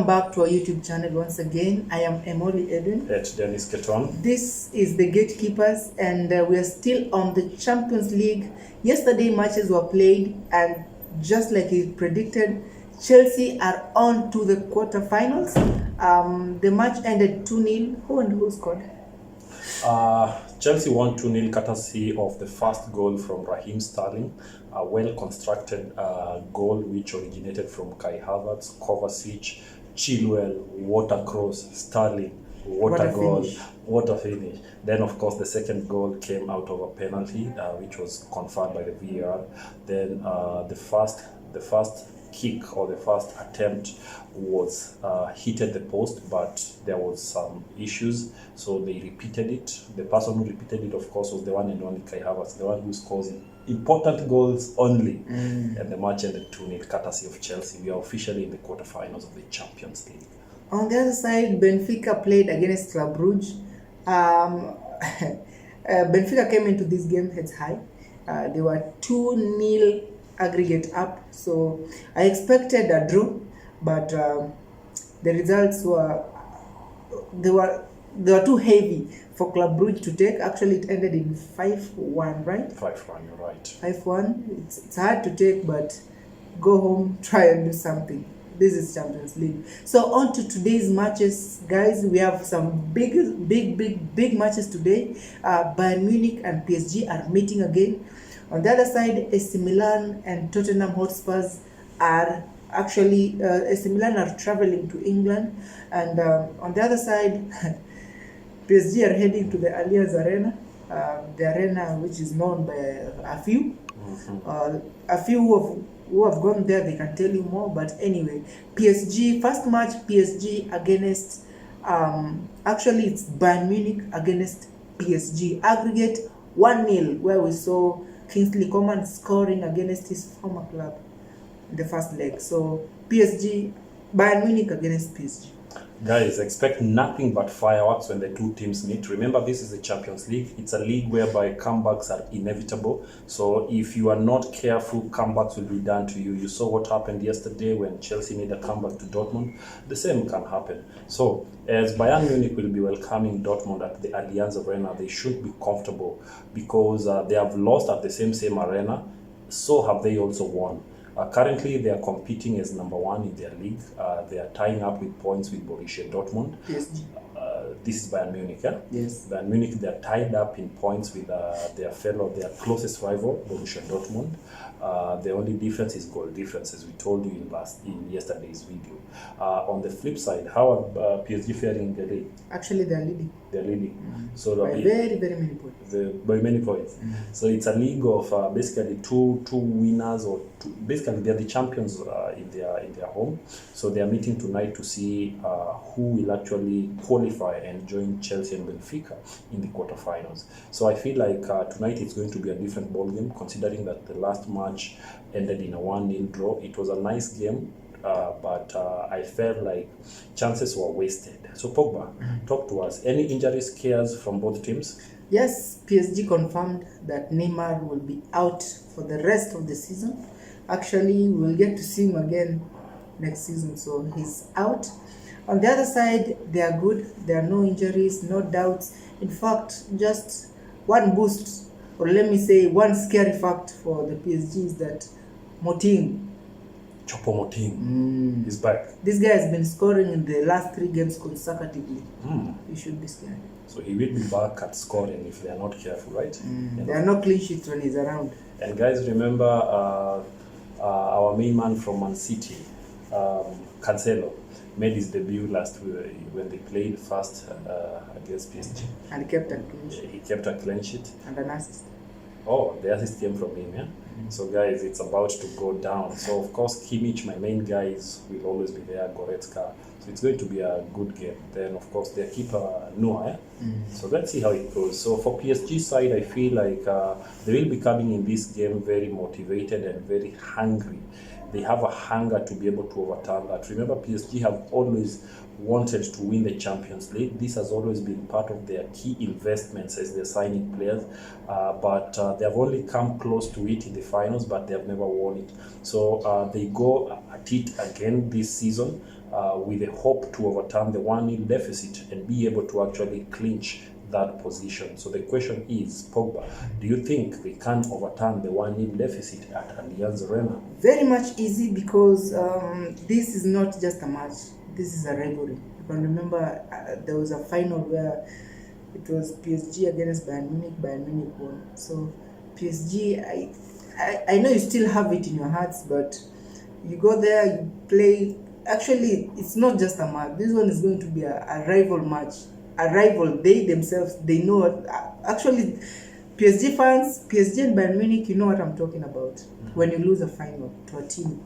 back to our YouTube channel once again. I am Emoli Edwin. At Dennis Keton. This is the Gatekeepers, and we are still on the Champions League. Yesterday matches were played, and just like he predicted, Chelsea are on to the quarterfinals. The match ended 2-0. Who scored? Chelsea won 2-0 courtesy of the first goal from Raheem Sterling, a well-constructed goal which originated from Kai Havertz, Kovacic, Chilwell, Watercross, Sterling, what a finish. Then of course the second goal came out of a penalty which was conferred by the VAR. Then the first kick or the first attempt was hit at the post, but there was some issues, so they repeated it. The person who repeated it, of course, was the one and only Kai Havertz, the one who scores important goals only. And the match ended 2-0 courtesy of Chelsea. We are officially in the quarterfinals of the Champions League. On the other side, Benfica played against Club Brugge. Benfica came into this game heads high. They were 2-0 aggregate up, so I expected a draw, but the results were too heavy for Club Brugge to take. Actually, it ended in 5-1, right? 5-1, you're right. 5-1. It's hard to take, but go home, try and do something. This is Champions League. So on to today's matches, guys. We have some big matches today. Bayern Munich and PSG are meeting again. On the other side, AC Milan and Tottenham Hotspurs are actually, AC Milan are traveling to England. And on the other side, PSG are heading to the Allianz Arena, the arena which is known by a few. A few who have gone there, they can tell you more. But anyway, PSG, first match, PSG against, actually it's Bayern Munich against PSG. Aggregate 1-0, where we saw Kingsley Coman scoring against his former club in the first leg. So PSG, Bayern Munich against PSG. Guys, expect nothing but fireworks when the two teams meet. Remember, this is the Champions League. It's a league whereby comebacks are inevitable. So if you are not careful, comebacks will be done to you. You saw what happened yesterday when Chelsea made a comeback to Dortmund. The same can happen. So as Bayern Munich will be welcoming Dortmund at the Allianz Arena, they should be comfortable because they have lost at the same arena. So have they also won. Currently, they are competing as number one in their league. They are tying up with points with Borussia Dortmund. PSG. This is Bayern Munich, yeah? Yes. Bayern Munich, they are tied up in points with their closest rival, Borussia Dortmund. The only difference is goal difference, as we told you in yesterday's video. On the flip side, how are PSG faring in the league? Actually, they are leading. They're leading. So by very many points. By many points. So it's a league of basically two winners, or basically they're the champions in their home. So they are meeting tonight to see who will actually qualify and join Chelsea and Benfica in the quarterfinals. So I feel like tonight it's going to be a different ball game, considering that the last match ended in a 1-0 draw. It was a nice game, but I felt like chances were wasted. So Pogba, talk to us. Any injury scares from both teams? Yes, PSG confirmed that Neymar will be out for the rest of the season. Actually, we'll get to see him again next season, so he's out. On the other side, they are good. There are no injuries, no doubts. In fact, just one boost, or let me say one scary fact for the PSG is that Choupo-Moting is back. This guy has been scoring in the last 3 games consecutively. You should be scared. So he will be back at scoring if they are not careful, right? There are no clean sheets when he's around. And guys, remember our main man from Man City, Cancelo, made his debut last week when they played first against PSG. And he kept a clean sheet. He kept a clean sheet. And an assist. Oh, the assist came from him, yeah? So guys, it's about to go down. So of course, Kimmich, my main guys, will always be there, Goretzka. So it's going to be a good game. Then of course, their keeper, Noah, So let's see how it goes. So for PSG side, I feel like they will be coming in this game very motivated and very hungry. They have a hunger to be able to overturn that. Remember, PSG have always wanted to win the Champions League. This has always been part of their key investments as they're signing players, but they have only come close to it in the finals, but they have never won it. So they go at it again this season. with the hope to overturn the 1-0 deficit and be able to actually clinch that position. So the question is, Pogba, do you think they can overturn the 1-0 deficit at Allianz Arena? Very much easy, because this is not just a match. This is a rivalry. You can remember there was a final where it was PSG against Bayern Munich. Bayern Munich won. So PSG, I know you still have it in your hearts, but you go there, you play. Actually, it's not just a match. This one is going to be a rival match. A rival. They themselves, they know what. Actually, PSG fans, PSG and Bayern Munich, you know what I'm talking about. When you lose a final to a team.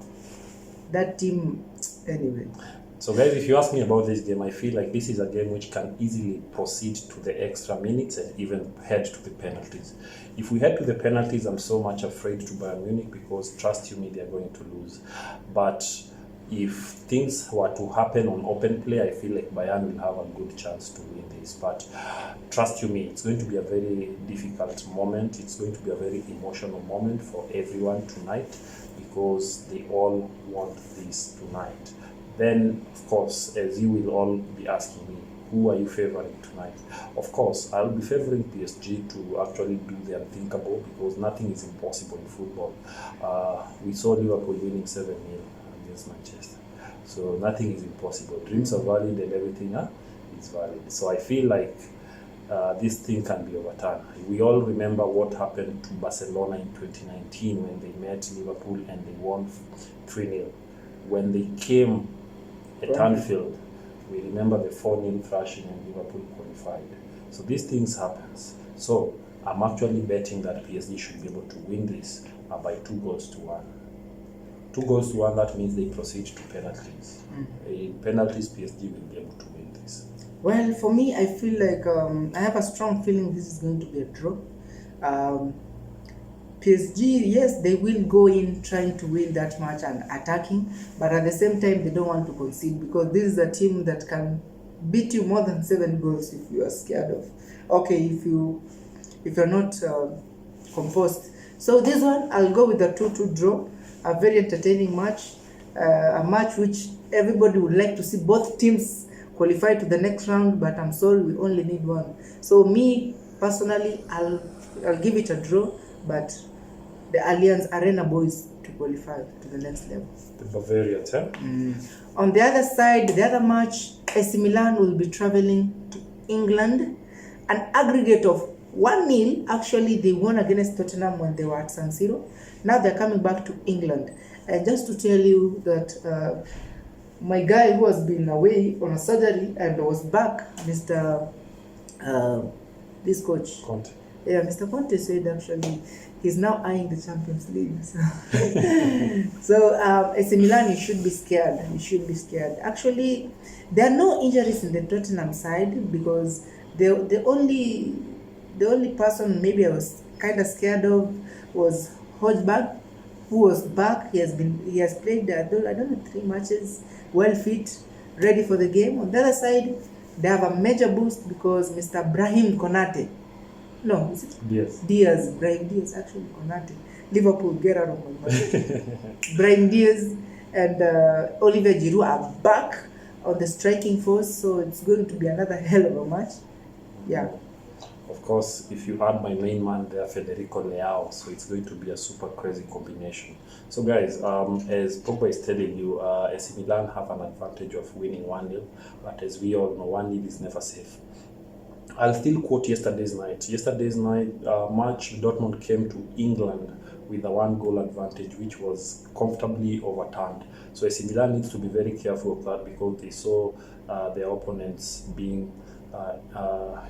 That team, anyway. So guys, if you ask me about this game, I feel like this is a game which can easily proceed to the extra minutes and even head to the penalties. If we head to the penalties, I'm so much afraid to Bayern Munich, because trust you me, they are going to lose. But if things were to happen on open play, I feel like Bayern will have a good chance to win this. But trust you me, it's going to be a very difficult moment. It's going to be a very emotional moment for everyone tonight, because they all want this tonight. Then, of course, as you will all be asking me, who are you favoring tonight? Of course, I'll be favoring PSG to actually do the unthinkable, because nothing is impossible in football. We saw Liverpool winning 7-0 against Manchester. So nothing is impossible. Dreams are valid and everything is valid. So I feel like this thing can be overturned. We all remember what happened to Barcelona in 2019 when they met Liverpool and they won 3-0. When they came at Anfield, we remember the 4-0 thrashing and Liverpool qualified. So these things happens. So I'm actually betting that PSG should be able to win this by 2-1. 2-1, that means they proceed to penalties. In penalties, PSG will be able to win this. Well, for me, I feel like I have a strong feeling this is going to be a draw. PSG, yes, they will go in trying to win that match and attacking, but at the same time, they don't want to concede, because this is a team that can beat you more than 7 goals if you are scared of. Okay, if you're not composed. So this one, I'll go with a 2-2 draw. A very entertaining match, a match which everybody would like to see both teams qualify to the next round, but I'm sorry, we only need one. So me, personally, I'll give it a draw, but the Allianz Arena boys to qualify to the next level. The Bavarians, eh? On the other side, the other match, AC Milan will be traveling to England. An aggregate of 1-0. Actually, they won against Tottenham when they were at San Siro. Now they're coming back to England. And just to tell you that my guy who has been away on a surgery and was back, Mr. This coach. Conte. Yeah, Mr. Conte said actually he's now eyeing the Champions League. So AC Milan, you should be scared. You should be scared. Actually, there are no injuries in the Tottenham side, because the only person maybe I was kind of scared of was Hojberg, who was back. He has played I don't know 3 matches, well fit, ready for the game. On the other side, they have a major boost because Mr. Brahim Konate. No, is it? Diaz. Brahim Diaz, actually Konate. Liverpool, get out of my mind. Brahim Diaz and Olivier Giroud are back on the striking force, so it's going to be another hell of a match. Yeah. Of course, if you add my main man there, Federico Leao, so it's going to be a super crazy combination. So guys, as Pogba is telling you, AC Milan have an advantage of winning 1-0, but as we all know, 1-0 is never safe. I'll still quote yesterday's night. Yesterday's night match, Dortmund came to England with a 1-goal advantage, which was comfortably overturned. So AC Milan needs to be very careful of that, because they saw their opponents being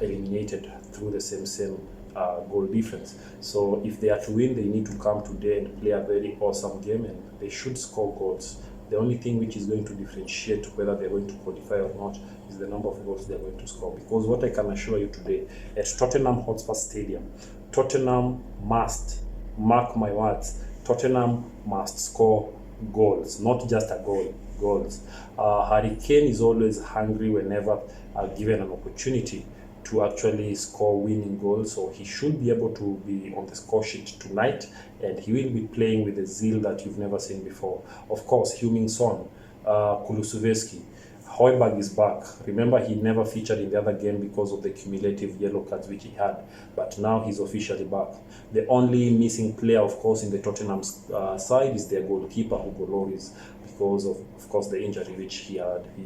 eliminated through the same goal difference. So if they are to win, they need to come today and play a very awesome game, and they should score goals. The only thing which is going to differentiate whether they're going to qualify or not is the number of goals they're going to score. Because what I can assure you today, at Tottenham Hotspur Stadium, Tottenham must, mark my words, Tottenham must score goals, not just a goal, goals. Harry Kane is always hungry whenever given an opportunity to actually score winning goals, so he should be able to be on the score sheet tonight, and he will be playing with a zeal that you've never seen before. Of course, Heung-min Son Kulusevski. Højbjerg is back. Remember, he never featured in the other game because of the cumulative yellow cards which he had, but now he's officially back. The only missing player, of course, in the Tottenham side is their goalkeeper, Hugo Lloris, because of course, the injury which he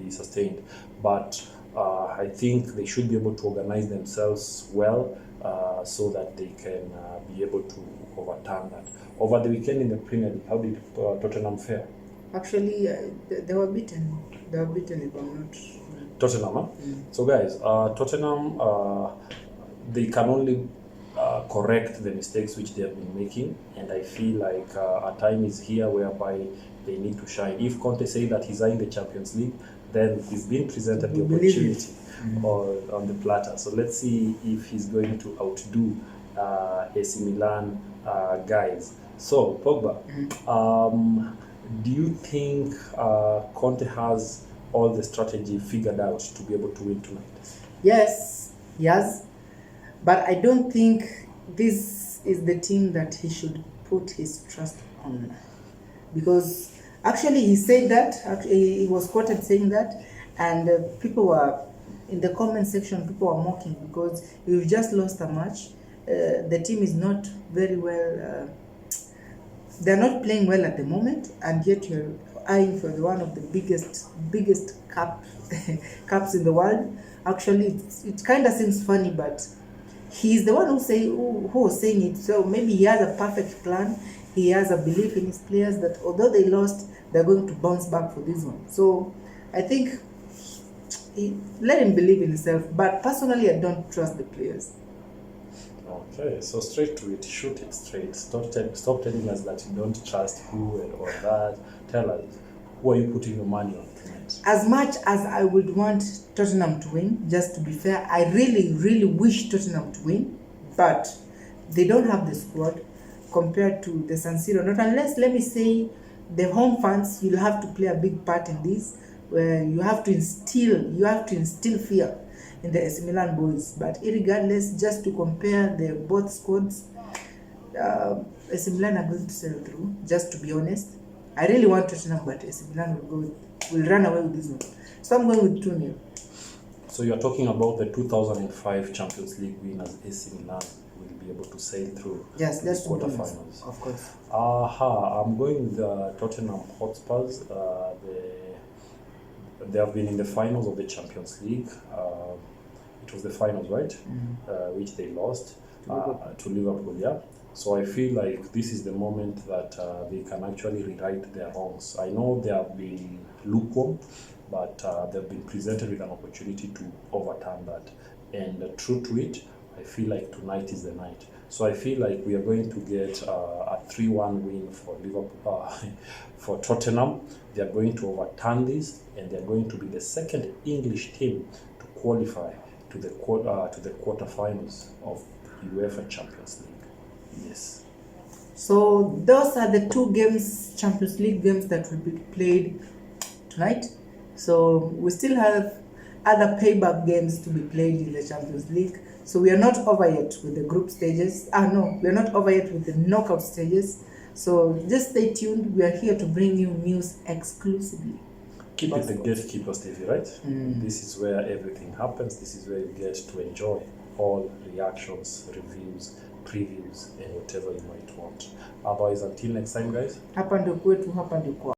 sustained. But I think they should be able to organize themselves well so that they can be able to overturn that. Over the weekend in the Premier League, how did Tottenham fare? Actually, they were beaten. They were beaten, if I'm not. Tottenham, huh? So guys, Tottenham, they can only correct the mistakes which they have been making, and I feel like a time is here whereby they need to shine. If Conte say that he's in the Champions League, then he's been presented the opportunity on the platter. So let's see if he's going to outdo AC Milan guys. So Pogba, do you think Conte has all the strategy figured out to be able to win tonight? Yes, he has. But I don't think this is the team that he should put his trust on. Because actually he said that, he was quoted saying that, and people were, in the comment section, people were mocking because we've just lost a match. The team is not very well, they're not playing well at the moment, and yet you're eyeing for one of the biggest cups in the world. Actually, it kind of seems funny, but he's the one who was saying it. So maybe he has a perfect plan. He has a belief in his players that although they lost, they're going to bounce back for this one. So I think let him believe in himself. But personally, I don't trust the players. Okay, so straight to it, shoot it straight. Stop telling us that you don't trust who and all that. Tell us, who are you putting your money on tonight? As much as I would want Tottenham to win, just to be fair, I really wish Tottenham to win, but they don't have the squad compared to the San Siro. Not unless, let me say, the home fans will have to play a big part in this, where you have to instill fear in the AC Milan boys. But irregardless, just to compare the both squads, AC Milan are going to sail through, just to be honest. I really want Tottenham, but AC Milan will run away with this one. So I'm going with 2-0. So you're talking about the 2005 Champions League winners, AC Milan will be able to sail through yes, the quarterfinals. Of course. I'm going with Tottenham Hotspurs. They have been in the finals of the Champions League. It was the finals, right? Which they lost to Liverpool, yeah. So I feel like this is the moment that they can actually rewrite their wrongs. I know they have been lukewarm, but they've been presented with an opportunity to overturn that. And true to it, I feel like tonight is the night. So I feel like we are going to get a 3-1 win for Liverpool, for Tottenham. They are going to overturn this, and they are going to be the second English team to qualify to the quarterfinals of Uefa Champions League. Yes. So those are the two Champions League games that will be played tonight. So we still have other payback games to be played in the Champions League. So we are not over yet with the group stages. No, we are not over yet with the knockout stages. So just stay tuned. We are here to bring you news exclusively. Keep it the gatekeeper, Stevie, right? This is where everything happens. This is where you get to enjoy all reactions, reviews, previews, and whatever you might want. Otherwise, until next time, guys. Hapa ndio kwetu, hapa ndio kwa